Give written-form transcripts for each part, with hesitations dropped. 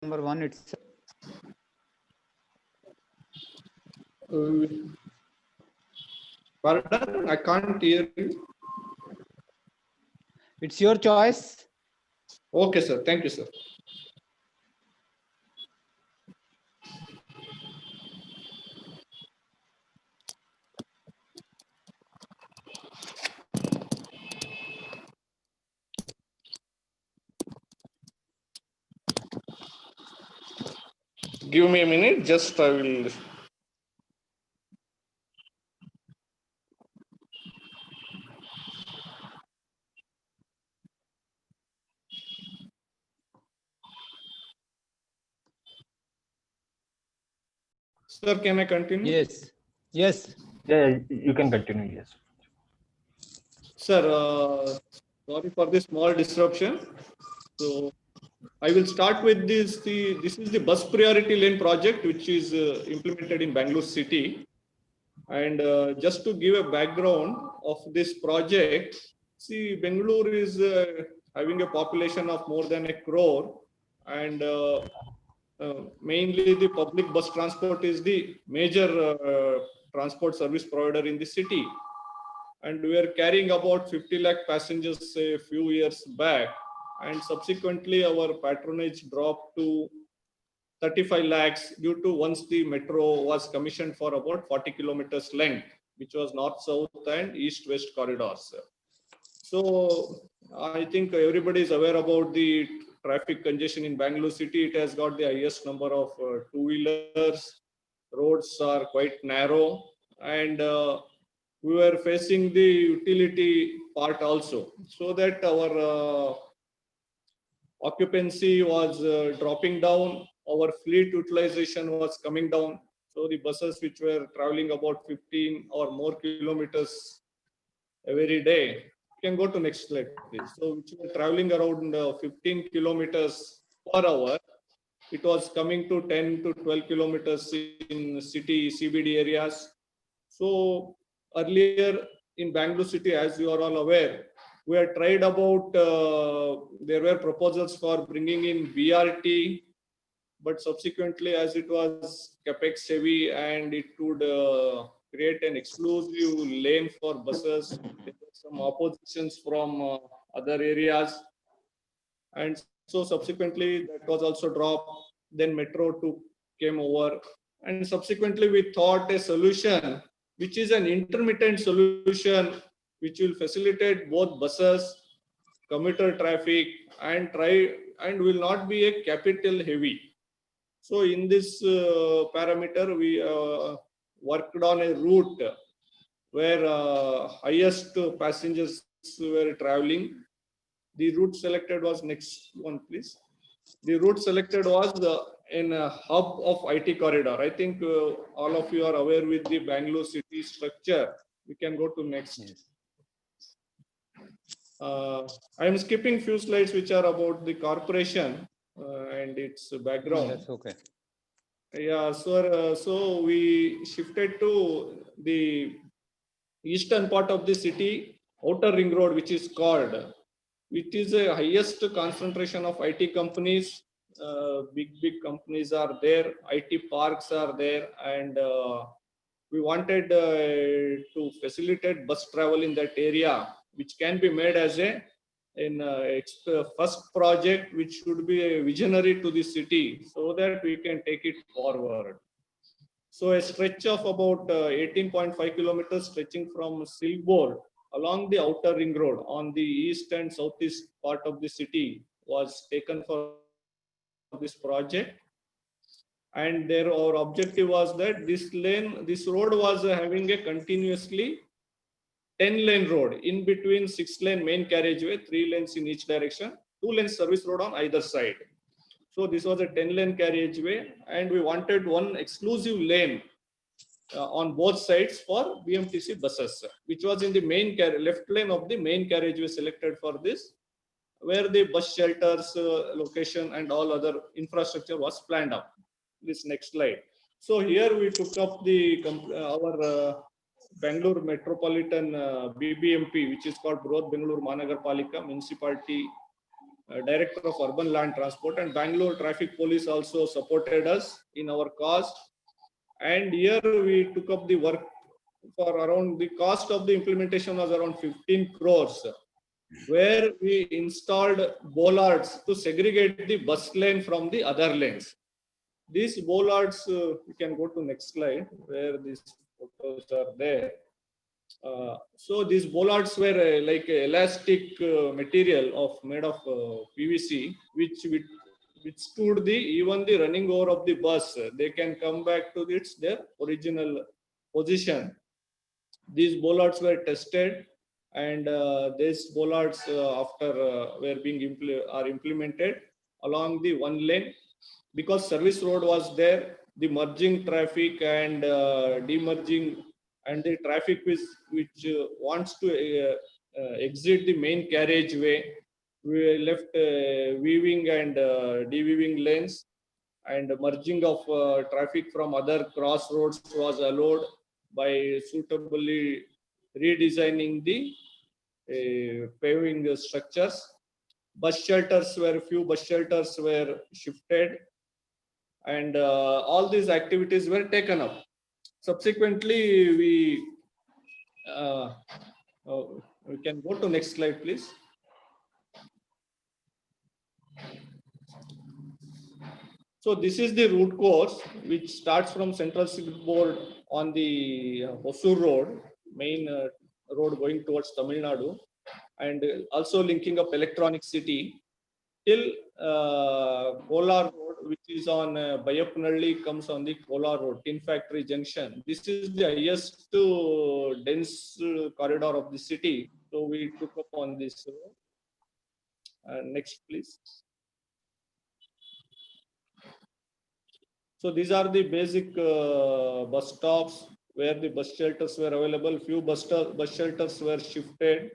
number 1 itself. Pardon, I can't hear you. It's your choice. Okay, sir. Thank you, sir. Give me a minute, just I will. Sir, can I continue? Yes. Yes. Yeah, you can continue. Yes. Sir, sorry for this small disruption. So I will start with this. This is the bus priority lane project, which is implemented in Bangalore city. And just to give a background of this project, see, Bangalore is having a population of more than 1 crore, and mainly the public bus transport is the major transport service provider in the city. And we are carrying about 50 lakh passengers a few years back, and subsequently our patronage dropped to 35 lakhs due to once the metro was commissioned for about 40 kilometers length, which was north-south and east-west corridors. So I think everybody is aware about the traffic congestion in Bangalore city. It has got the highest number of two-wheelers. Roads are quite narrow, and we were facing the utility part also, so that our occupancy was dropping down, our fleet utilization was coming down. So the buses which were traveling about 15 or more kilometers every day, you can go to next slide, please. So which were traveling around 15 kilometers per hour, it was coming to 10 to 12 kilometers in city CBD areas. So earlier in Bangalore city, as you are all aware, we had tried about, there were proposals for bringing in BRT, but subsequently as it was capex heavy and it would create an exclusive lane for buses, there were some oppositions from other areas. And so subsequently that was also dropped. Then Metro 2 came over. And subsequently we thought a solution, which is an intermittent solution, which will facilitate both buses, commuter traffic, and will not be a capital heavy. So in this parameter, we worked on a route where highest passengers were traveling. The route selected was, next one please. The route selected was in a hub of IT corridor. I think all of you are aware with the Bangalore city structure. We can go to next. Yes. I am skipping few slides which are about the corporation and its background. That's okay. Yeah, so we shifted to the eastern part of the city, outer ring road, which is called. It is the highest concentration of IT companies. Big companies are there. IT parks are there, and we wanted to facilitate bus travel in that area, which can be made as a first project, which should be a visionary to the city, so that we can take it forward. So a stretch of about 18.5 kilometers stretching from Silkboard along the outer ring road on the east and southeast part of the city was taken for this project. And our objective was that this road was having a continuously 10-lane road in between 6-lane main carriageway, 3 lanes in each direction, 2-lane service road on either side. So this was a 10-lane carriageway, and we wanted one exclusive lane on both sides for BMTC buses, which was in the main left lane of the main carriageway selected for this, where the bus shelters, location, and all other infrastructure was planned up. This next slide. So here we took up our Bangalore Metropolitan BBMP, which is called Broad Bangalore Mahanagarpalika Municipality Director of Urban Land Transport, and Bangalore Traffic Police also supported us in our cause. And here we took up the work for around, the cost of the implementation was around 15 crores, where we installed bollards to segregate the bus lane from the other lanes. These bollards, we can go to next slide where these photos are there. So these bollards were like a elastic material of made of PVC, which withstood the even the running over of the bus. They can come back to their original position. These bollards were tested, and these bollards after were being are implemented along the one lane, because service road was there. The merging traffic and demerging and the traffic which wants to exit the main carriageway, we left weaving and deweaving lanes, and merging of traffic from other crossroads was allowed by suitably redesigning the paving structures. Few bus shelters were shifted, and all these activities were taken up. Subsequently, uh, we can go to next slide, please. So this is the route course which starts from Central Circuit Board on the Hosur Road, main road going towards Tamil Nadu, and also linking up Electronic City till Kolar Road, which is on Bayapanalli, comes on the Kolar Road, Tin Factory Junction. This is the highest dense corridor of the city. So we took up on this. Next, please. So these are the basic bus stops where the bus shelters were available. Few bus shelters were shifted,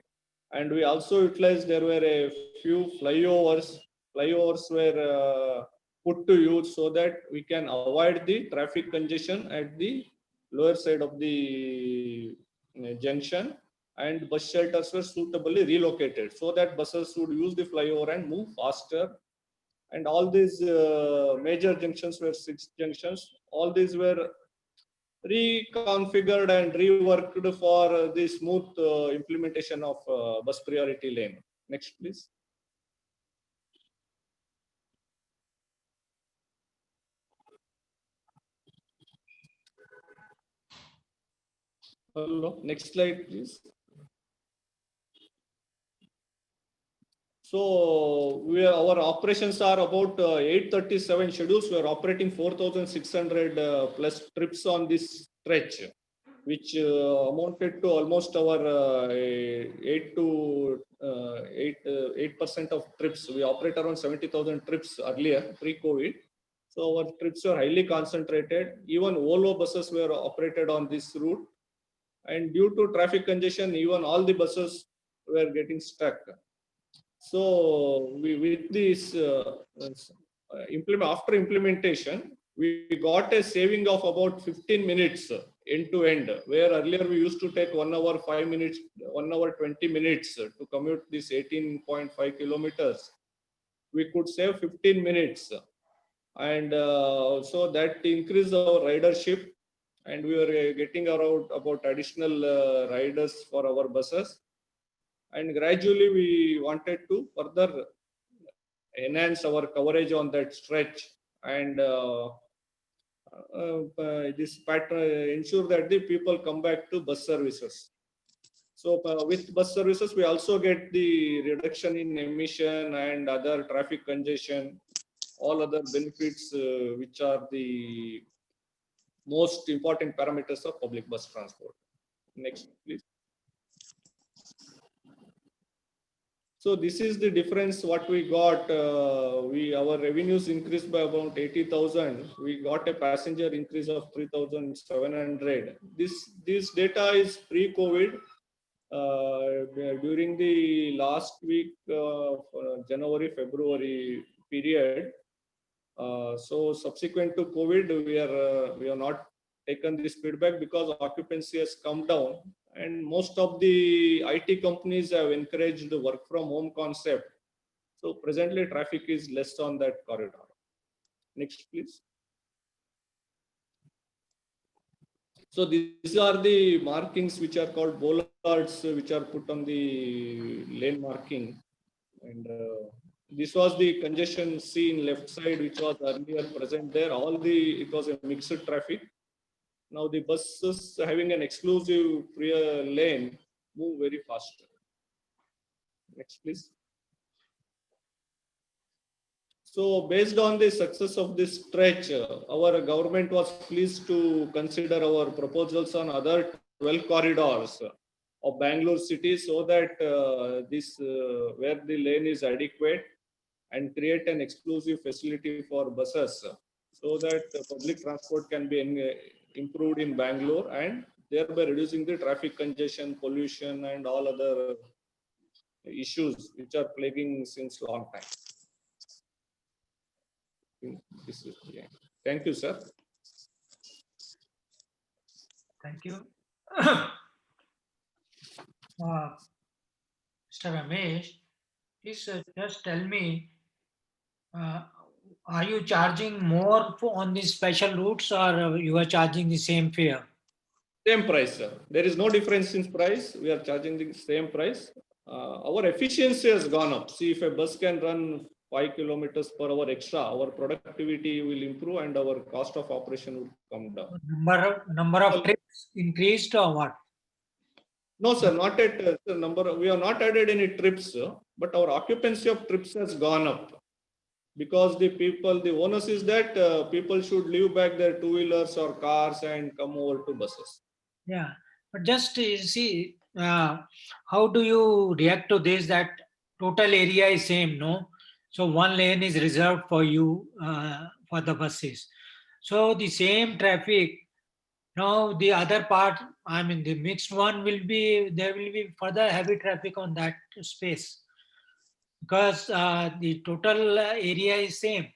and we also utilized, there were a few flyovers. Flyovers were put to use so that we can avoid the traffic congestion at the lower side of the junction, and bus shelters were suitably relocated so that buses would use the flyover and move faster. And all these major junctions were 6 junctions. All these were reconfigured and reworked for the smooth implementation of bus priority lane. Next, please. Hello. Next slide, please. So our operations are about 837 schedules. We are operating 4,600 plus trips on this stretch, which amounted to almost our 8% of trips. We operate around 70,000 trips earlier, pre-COVID. So our trips were highly concentrated. Even Volvo buses were operated on this route. And due to traffic congestion, even all the buses were getting stuck. So with this after implementation, we got a saving of about 15 minutes end to end, where earlier we used to take 1 hour 5 minutes, 1 hour 20 minutes to commute this 18.5 kilometers. We could save 15 minutes, and so that increased our ridership, and we were getting around about additional riders for our buses. And gradually we wanted to further enhance our coverage on that stretch, and this pattern ensure that the people come back to bus services. So with bus services, we also get the reduction in emission and other traffic congestion, all other benefits, which are the most important parameters of public bus transport. Next, please. So this is the difference what we got. Our revenues increased by about 80,000. We got a passenger increase of 3,700. This data is pre-COVID. During the last week of January, February period. So subsequent to COVID, we have not taken this feedback because occupancy has come down, and most of the IT companies have encouraged the work from home concept. So presently traffic is less on that corridor. Next, please. So these are the markings which are called bollards, which are put on the lane marking. And this was the congestion seen left side, which was earlier present there. It was a mixed traffic. Now the buses having an exclusive rear lane move very fast. Next, please. So based on the success of this stretch, our government was pleased to consider our proposals on other 12 corridors of Bangalore city, so that where the lane is adequate, and create an exclusive facility for buses, so that public transport can be improved in Bangalore, and thereby reducing the traffic congestion, pollution, and all other issues which are plaguing since long time. This is, yeah. Thank you, sir. Thank you. Mr. Ramesh, please just tell me, are you charging more on these special routes, or you are charging the same fare? Same price, sir. There is no difference in price. We are charging the same price. Our efficiency has gone up. See, if a bus can run 5 kilometers per hour extra, our productivity will improve and our cost of operation will come down. Number of trips increased or what? No, sir, not at the number. We have not added any trips, but our occupancy of trips has gone up. Because the onus is that people should leave back their two-wheelers or cars and come over to buses. Yeah, but just see, how do you react to this, that total area is same, no? So one lane is reserved for you, for the buses. So the same traffic, now the other part, I mean the mixed one there will be further heavy traffic on that space, because the total area is same.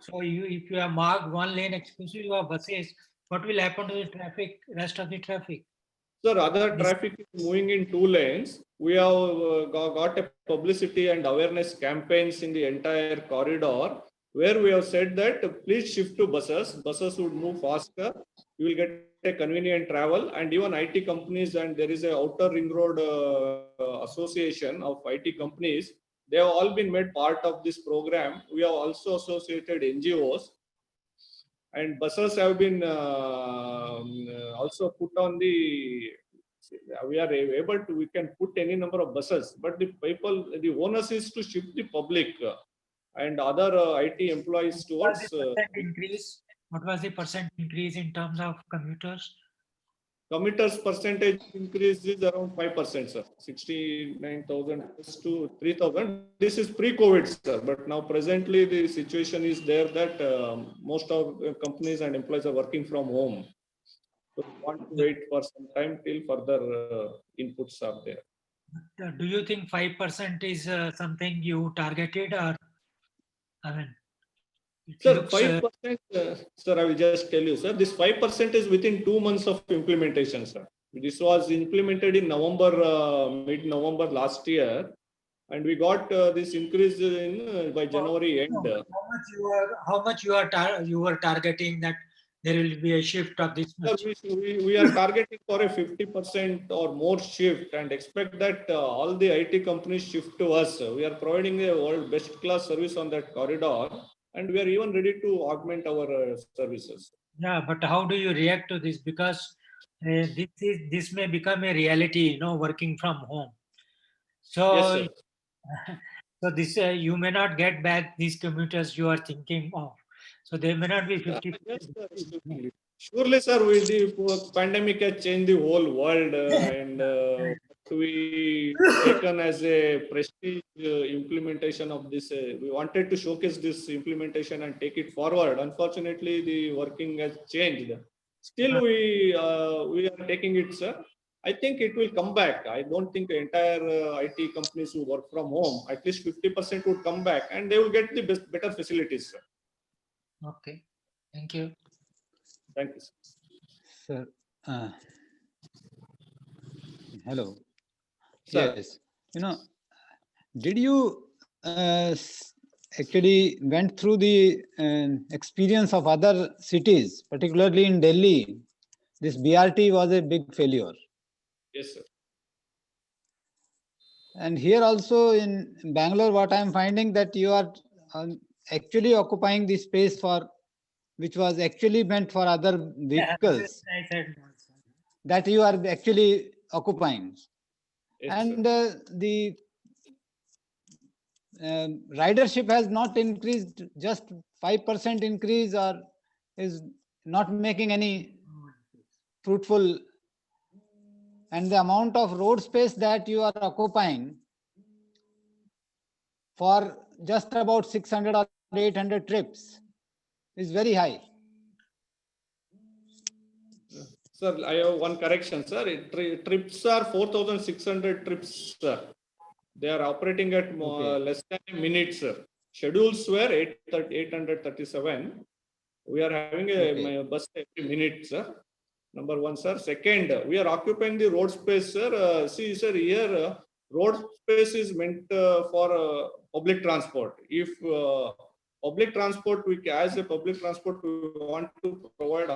So if you have marked one lane exclusive of buses, what will happen to the traffic, rest of the traffic? Sir, other traffic is moving in 2 lanes. We have got a publicity and awareness campaigns in the entire corridor, where we have said that please shift to buses. Buses would move faster. You will get a convenient travel, and even IT companies, and there is a outer ring road association of IT companies. They have all been made part of this program. We have also associated NGOs, and buses have been also put on the. We are able to. We can put any number of buses, but the onus is to shift the public and other IT employees towards. What was the percent increase in terms of commuters? Commuters percentage increase is around 5%, sir. 69,000 to 3,000. This is pre-COVID, sir. But now presently the situation is there that most of companies and employees are working from home. So we want to wait for some time till further inputs are there. Do you think 5% is something you targeted, or I mean? Sir, 5%, sir, I will just tell you, sir, this 5% is within 2 months of implementation, sir. This was implemented in November, mid-November last year, and we got this increase in by January end. How much you were targeting that there will be a shift of this much? Sir, we are targeting for a 50% or more shift, and expect that all the IT companies shift to us. We are providing a world best class service on that corridor, and we are even ready to augment our services. Yeah, but how do you react to this? Because this may become a reality, working from home. So, yes, sir. So this you may not get back these commuters you are thinking of. So there may not be 50. Yes, sir. Surely, sir, the pandemic has changed the whole world, and we taken as a prestige implementation of this. We wanted to showcase this implementation and take it forward. Unfortunately, the working has changed. Still, we are taking it, sir. I think it will come back. I don't think the entire IT companies who work from home, at least 50% would come back, and they will get the better facilities, sir. Okay, thank you. Thank you, sir. Hello. Sir. Yes. Did you actually went through the experience of other cities, particularly in Delhi, this BRT was a big failure. Yes, sir. And here also in Bangalore, what I am finding that you are actually occupying the space for which was actually meant for other Yeah, vehicles, I said also. that you are actually occupying. Yes, And sir. the ridership has not increased, just 5% increase, or is not making any fruitful. And the amount of road space that you are occupying for just about 600 or 800 trips is very high. Sir, I have one correction, sir. Trips are 4,600 trips, sir. They are operating at Okay. less than a minute, sir. Schedules were 837. We are having a Okay. bus every minute, sir. Number one, sir. Second, we are occupying the road space, sir. See, sir, here road space is meant for public transport. If public transport, as a public transport, we want to provide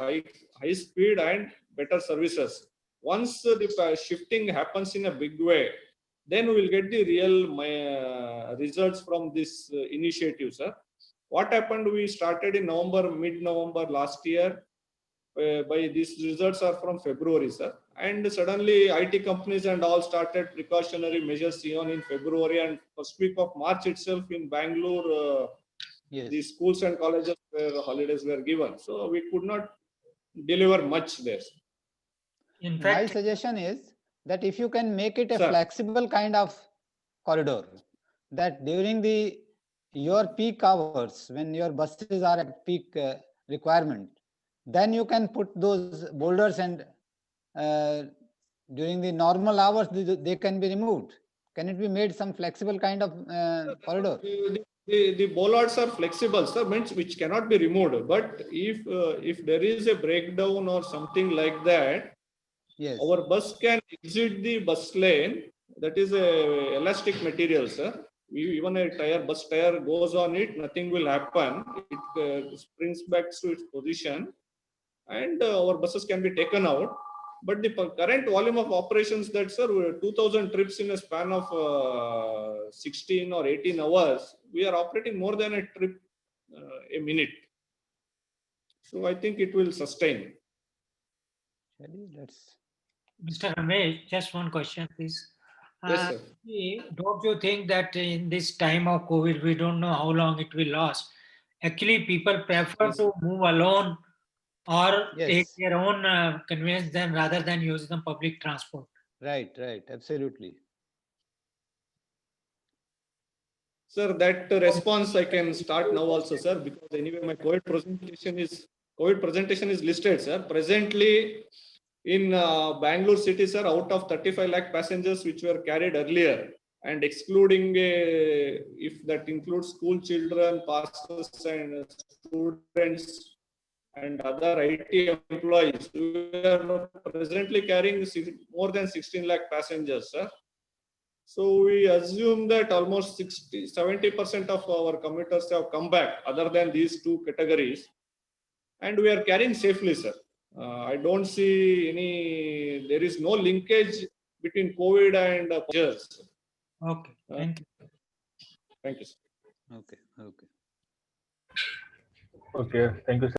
high speed and better services. Once the shifting happens in a big way, then we will get the real results from this initiative, sir. What happened? We started in November, mid-November last year. By these results are from February, sir. And suddenly IT companies and all started precautionary measures even in February, and first week of March itself in Bangalore, Yes. the schools and colleges where holidays were given. So we could not deliver much there. In My fact, suggestion is that if you can make it a Sir. flexible kind of corridor, that during your peak hours, when your buses are at peak requirement, then you can put those boulders, and during the normal hours they can be removed. Can it be made some flexible kind of corridor? The bollards are flexible, sir, means which cannot be removed. But if there is a breakdown or something like that, Yes. our bus can exit the bus lane. That is a elastic material, sir. Even a bus tire goes on it, nothing will happen. It springs back to its position, and our buses can be taken out. But the current volume of operations, that, sir, 2,000 trips in a span of 16 or 18 hours, we are operating more than a trip a minute. So I think it will sustain. Let's. Mr. Ramesh, just one question, please. Yes, sir. Don't you think that in this time of COVID, we don't know how long it will last? Actually, people prefer Yes. to move alone or take Yes. their own conveyance than rather than use the public transport. Right. Absolutely. Sir, that response I can start now also, sir, because anyway my COVID presentation is listed, sir. Presently in Bangalore city, sir, out of 35 lakh passengers which were carried earlier, and excluding if that includes school children, pastors and students and other IT employees, we are presently carrying more than 16 lakh passengers, sir. So we assume that almost 70% of our commuters have come back, other than these two categories, and we are carrying safely, sir. I don't see there is no linkage between COVID and passengers. Okay, thank you. Thank you, sir. Okay. Okay, thank you, sir.